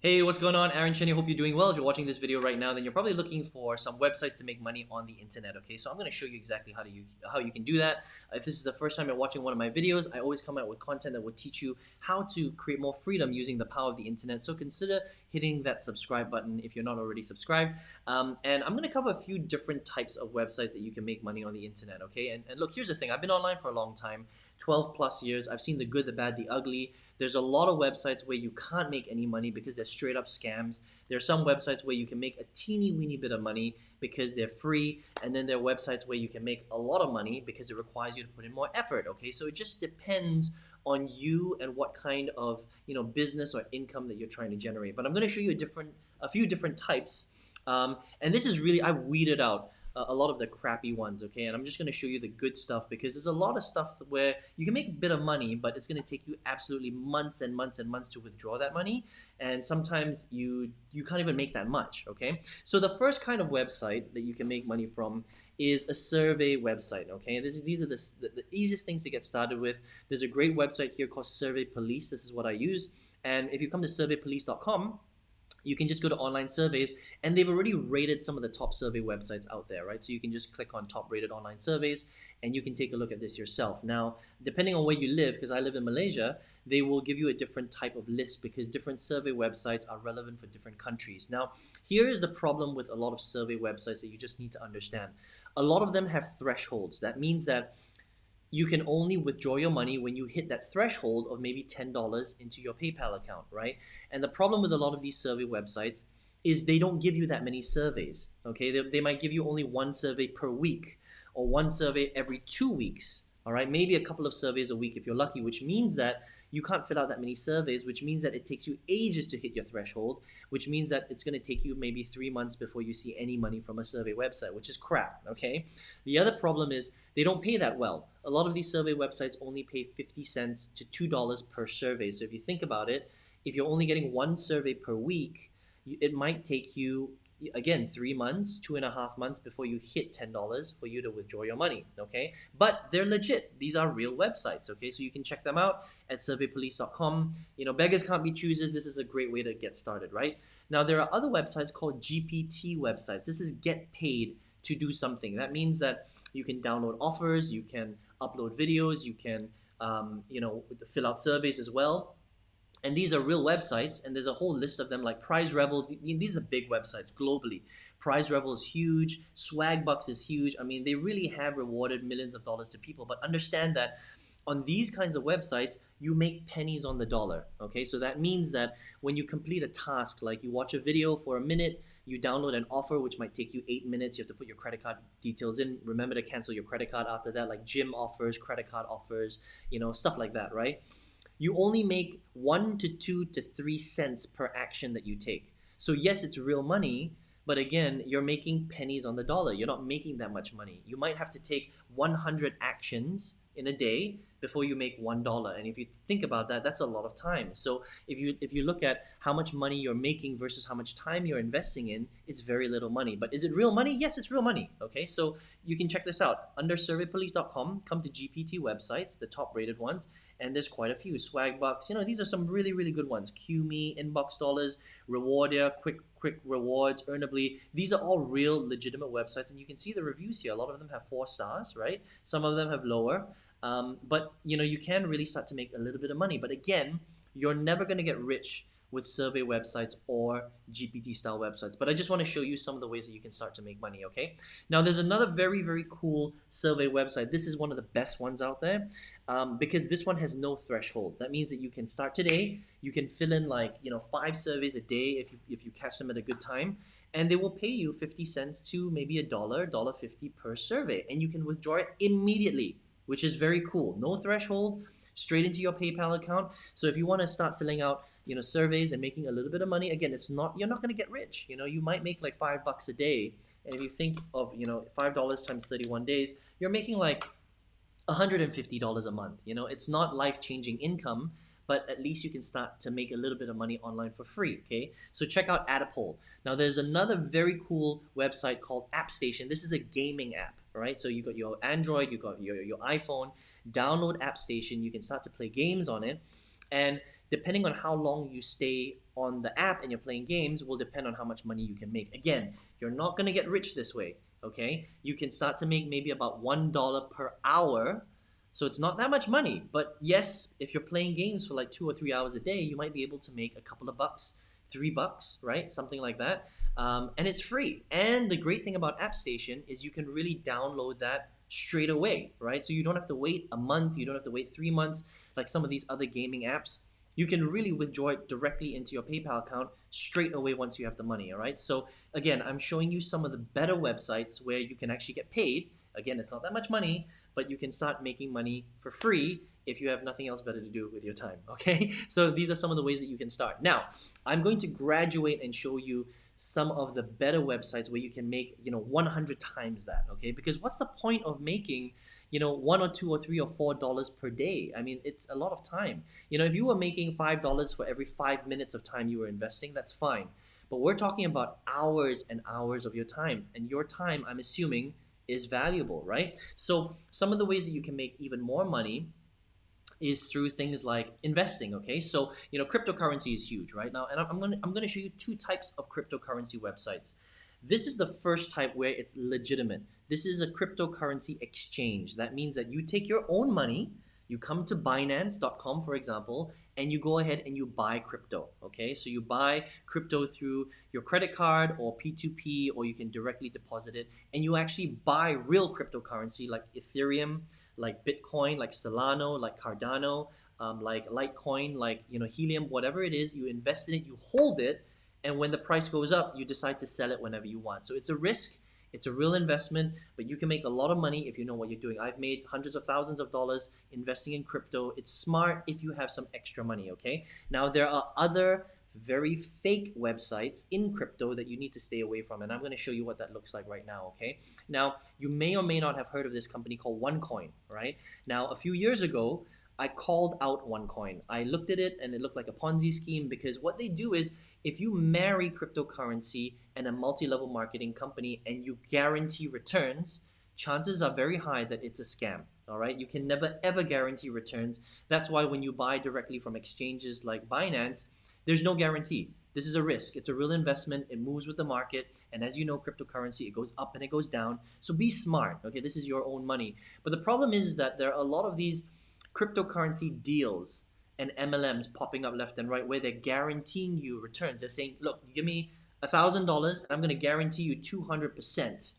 Hey, what's going on? Aaron Chen here. Hope you're doing well. If you're watching this video right now, then you're probably looking for some websites to make money on the internet. Okay, so I'm going to show you exactly how you can do that. If this is the first time you're watching one of my videos, I always come out with content that will teach you how to create more freedom using the power of the internet. So consider hitting that subscribe button if you're not already subscribed. And I'm going to cover a few different types of websites that you can make money on the internet. Okay, and look, here's the thing. I've been online for a long time. 12 plus years. I've seen the good, the bad, the ugly. There's a lot of websites where you can't make any money because they're straight up scams. There are some websites where you can make a teeny weeny bit of money because they're free, and then there are websites where you can make a lot of money because it requires you to put in more effort. Okay, so it just depends on you and what kind of business or income that you're trying to generate. But I'm going to show you a few different types, and this is really, I've weeded out a lot of the crappy ones, okay? And I'm just going to show you the good stuff because there's a lot of stuff where you can make a bit of money, but it's going to take you absolutely months and months and months to withdraw that money. And sometimes you can't even make that much, okay? So the first kind of website that you can make money from is a survey website, okay? These are the easiest things to get started with. There's a great website here called Survey Police. This is what I use. And if you come to surveypolice.com, you can just go to online surveys, and they've already rated some of the top survey websites out there, right? So you can just click on top rated online surveys and you can take a look at this yourself. Now, depending on where you live, because I live in Malaysia, they will give you a different type of list because different survey websites are relevant for different countries. Now, here is the problem with a lot of survey websites that you just need to understand. A lot of them have thresholds. That means that you can only withdraw your money when you hit that threshold of maybe $10 into your PayPal account, right? And the problem with a lot of these survey websites is they don't give you that many surveys, okay? They might give you only one survey per week or one survey every 2 weeks, all right? Maybe a couple of surveys a week if you're lucky, which means that you can't fill out that many surveys, which means that it takes you ages to hit your threshold, which means that it's going to take you maybe 3 months before you see any money from a survey website, which is crap, okay? The other problem is they don't pay that well. A lot of these survey websites only pay 50 cents to $2 per survey. So if you think about it, if you're only getting one survey per week, it might take you, again, 3 months, 2.5 months before you hit $10 for you to withdraw your money, okay? But they're legit. These are real websites, okay? So you can check them out at surveypolice.com. Beggars can't be choosers. This is a great way to get started, right? Now, there are other websites called GPT websites. This is get paid to do something. That means that you can download offers, you can upload videos, you can fill out surveys as well. And these are real websites, and there's a whole list of them like Prize Rebel. These are big websites globally. Prize Rebel is huge. Swagbucks is huge. I mean, they really have rewarded millions of dollars to people. But understand that on these kinds of websites, you make pennies on the dollar, okay? So that means that when you complete a task, like you watch a video for a minute, you download an offer, which might take you 8 minutes. You have to put your credit card details in. Remember to cancel your credit card after that, like gym offers, credit card offers, stuff like that, right? You only make 1 to 2 to 3 cents per action that you take. So yes, it's real money, but again, you're making pennies on the dollar. You're not making that much money. You might have to take 100 actions in a day before you make $1. And if you think about that, that's a lot of time. So if you look at how much money you're making versus how much time you're investing in, it's very little money. But is it real money? Yes, it's real money. Okay, so you can check this out. Under surveypolice.com, come to GPT websites, the top rated ones, and there's quite a few. Swagbucks, these are some really, really good ones. QMe, Inbox Dollars, Rewardia, Quick Rewards, Earnably. These are all real legitimate websites, and you can see the reviews here. A lot of them have 4 stars, right? Some of them have lower. But you can really start to make a little bit of money. But again, you're never going to get rich with survey websites or GPT style websites. But I just want to show you some of the ways that you can start to make money, okay? Now, there's another very, very cool survey website. This is one of the best ones out there because this one has no threshold. That means that you can start today. You can fill in 5 surveys a day if you catch them at a good time. And they will pay you 50 cents to maybe $1, $1.50 per survey. And you can withdraw it immediately, which is very cool. No threshold, straight into your PayPal account. So if you want to start filling out, surveys and making a little bit of money, again, you're not going to get rich. You might make like $5 a day. And if you think of, $5 times 31 days, you're making like $150 a month. It's not life-changing income, but at least you can start to make a little bit of money online for free, okay? So check out Adapole. Now there's another very cool website called AppStation. This is a gaming app, right? So you got your Android, you got your iPhone, download AppStation, you can start to play games on it, and depending on how long you stay on the app and you're playing games will depend on how much money you can make. Again, you're not going to get rich this way, okay? You can start to make maybe about $1 per hour. So it's not that much money, but yes, if you're playing games for like 2 or 3 hours a day, you might be able to make a couple of bucks, $3, right? Something like that. And it's free. And the great thing about AppStation is you can really download that straight away, right? So you don't have to wait a month, you don't have to wait 3 months like some of these other gaming apps. You can really withdraw it directly into your PayPal account straight away once you have the money, all right? So again, I'm showing you some of the better websites where you can actually get paid. Again, it's not that much money, but you can start making money for free if you have nothing else better to do with your time, okay? So these are some of the ways that you can start. Now, I'm going to graduate and show you some of the better websites where you can make 100 times that, okay? Because what's the point of making $1 or $2 or $3 or $4 per day? I mean, it's a lot of time. If you were making $5 for every 5 minutes of time you were investing, that's fine. But we're talking about hours and hours of your time, and your time, I'm assuming, is valuable, right? So some of the ways that you can make even more money is through things like investing, okay? So, cryptocurrency is huge, right? Now, and I'm gonna show you two types of cryptocurrency websites. This is the first type where it's legitimate. This is a cryptocurrency exchange. That means that you take your own money, you come to Binance.com, for example, and you go ahead and you buy crypto, okay? So you buy crypto through your credit card or P2P, or you can directly deposit it, and you actually buy real cryptocurrency like Ethereum, like Bitcoin, like Solana, like Cardano, like Litecoin, like Helium, whatever it is. You invest in it, you hold it, and when the price goes up, you decide to sell it whenever you want. So it's a risk, it's a real investment, but you can make a lot of money if you know what you're doing. I've made hundreds of thousands of dollars investing in crypto. It's smart if you have some extra money, okay? Now, there are other very fake websites in crypto that you need to stay away from, and I'm going to show you what that looks like right now, okay? Now, you may or may not have heard of this company called OneCoin, right? Now, a few years ago, I called out OneCoin. I looked at it and it looked like a Ponzi scheme, because what they do is if you marry cryptocurrency and a multi-level marketing company and you guarantee returns, chances are very high that it's a scam. All right, you can never ever guarantee returns. That's why when you buy directly from exchanges like Binance, there's no guarantee. This is a risk. It's a real investment. It moves with the market. And as you know, cryptocurrency, it goes up and it goes down. So be smart. Okay, this is your own money. But the problem is that there are a lot of these cryptocurrency deals and MLMs popping up left and right where they're guaranteeing you returns. They're saying, look, you give me $1,000 and I'm going to guarantee you 200%.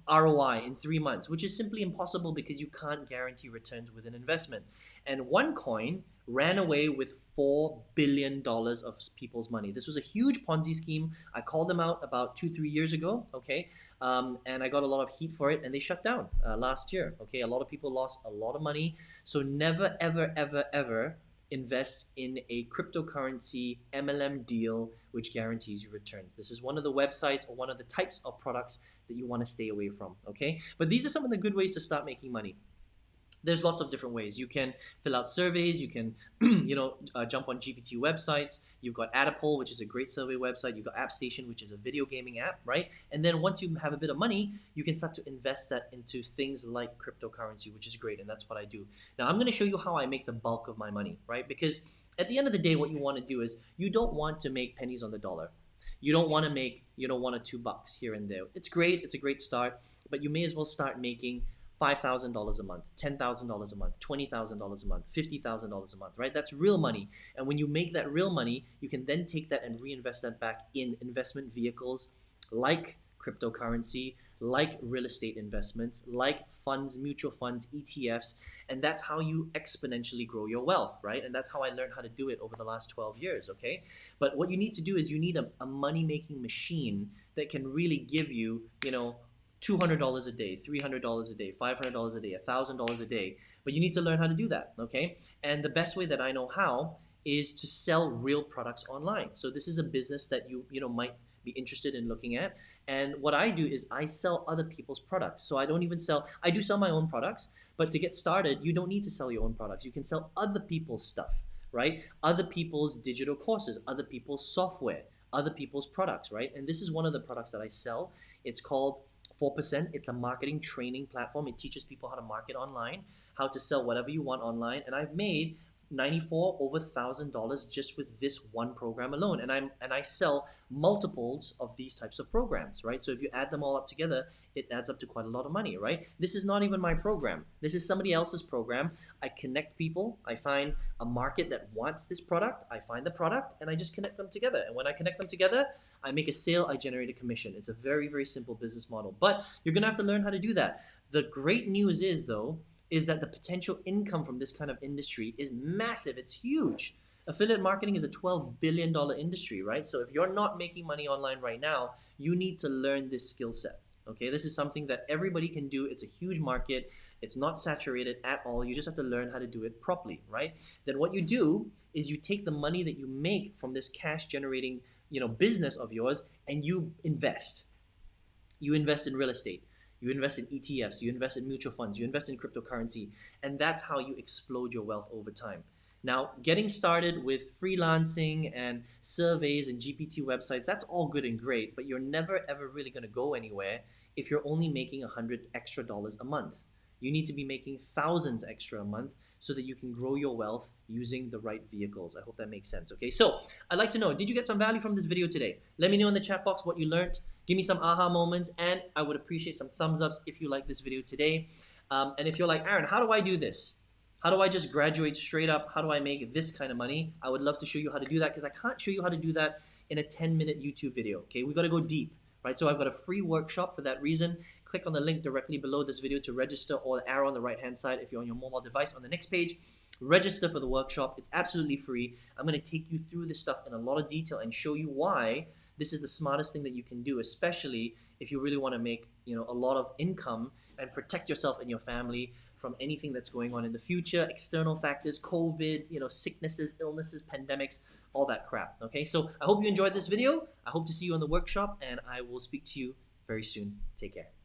ROI in 3 months, which is simply impossible because you can't guarantee returns with an investment. And OneCoin ran away with $4 billion of people's money. This was a huge Ponzi scheme. I called them out about 2-3 years ago, okay? And I got a lot of heat for it, and they shut down last year, okay? A lot of people lost a lot of money. So never, ever, ever, ever invest in a cryptocurrency MLM deal which guarantees you returns. This is one of the websites or one of the types of products that you want to stay away from, okay? But these are some of the good ways to start making money. There's lots of different ways. You can fill out surveys. You can, jump on GPT websites. You've got Adapole, which is a great survey website. You've got AppStation, which is a video gaming app, right? And then once you have a bit of money, you can start to invest that into things like cryptocurrency, which is great, and that's what I do. Now, I'm going to show you how I make the bulk of my money, right? Because at the end of the day, what you want to do is you don't want to make pennies on the dollar. You don't want to make, $1 or $2 here and there. It's great. It's a great start, but you may as well start making $5,000 a month, $10,000 a month, $20,000 a month, $50,000 a month, right? That's real money. And when you make that real money, you can then take that and reinvest that back in investment vehicles like cryptocurrency, like real estate investments, like funds, mutual funds, ETFs, and that's how you exponentially grow your wealth, right? And that's how I learned how to do it over the last 12 years, okay? But what you need to do is you need a money-making machine that can really give you, $200 a day, $300 a day, $500 a day, $1,000 a day, but you need to learn how to do that, okay? And the best way that I know how is to sell real products online. So this is a business that you might be interested in looking at. And what I do is I sell other people's products. So I do sell my own products, but to get started, you don't need to sell your own products. You can sell other people's stuff, right? Other people's digital courses, other people's software, other people's products, right? And this is one of the products that I sell. It's called 4%. It's a marketing training platform. It teaches people how to market online, how to sell whatever you want online. And I've made 94 over $1,000 just with this one program alone, and I sell multiples of these types of programs, right? So if you add them all up together, it adds up to quite a lot of money, right? This is not even my program. This is somebody else's program. I connect people. I find a market that wants this product. I find the product and I just connect them together. And when I connect them together, I make a sale, I generate a commission. It's a very, very simple business model. But you're gonna have to learn how to do that. The great news is though, is that the potential income from this kind of industry is massive. It's huge. Affiliate marketing is a $12 billion industry, right? So if you're not making money online right now, you need to learn this skill set. Okay, this is something that everybody can do. It's a huge market. It's not saturated at all. You just have to learn how to do it properly, right? Then what you do is you take the money that you make from this cash generating, business of yours, and you invest. You invest in real estate. You invest in ETFs. You invest in mutual funds. You invest in cryptocurrency, and that's how you explode your wealth over time. Now, getting started with freelancing and surveys and GPT websites, that's all good and great, but you're never ever really going to go anywhere if you're only making $100 extra a month. You need to be making thousands extra a month so that you can grow your wealth using the right vehicles. I hope that makes sense. Okay, so I'd like to know, did you get some value from this video today? Let me know in the chat box what you learned. Give me some aha moments, and I would appreciate some thumbs ups if you like this video today. And if you're like, Aaron, how do I do this? How do I just graduate straight up? How do I make this kind of money? I would love to show you how to do that, because I can't show you how to do that in a 10-minute YouTube video. Okay, we got to go deep, right? So I've got a free workshop for that reason. Click on the link directly below this video to register, or the arrow on the right hand side if you're on your mobile device on the next page. Register for the workshop. It's absolutely free. I'm going to take you through this stuff in a lot of detail and show you why this is the smartest thing that you can do, especially if you really want to make a lot of income and protect yourself and your family from anything that's going on in the future, external factors, COVID, sicknesses, illnesses, pandemics, all that crap. Okay, so I hope you enjoyed this video. I hope to see you on the workshop, and I will speak to you very soon. Take care.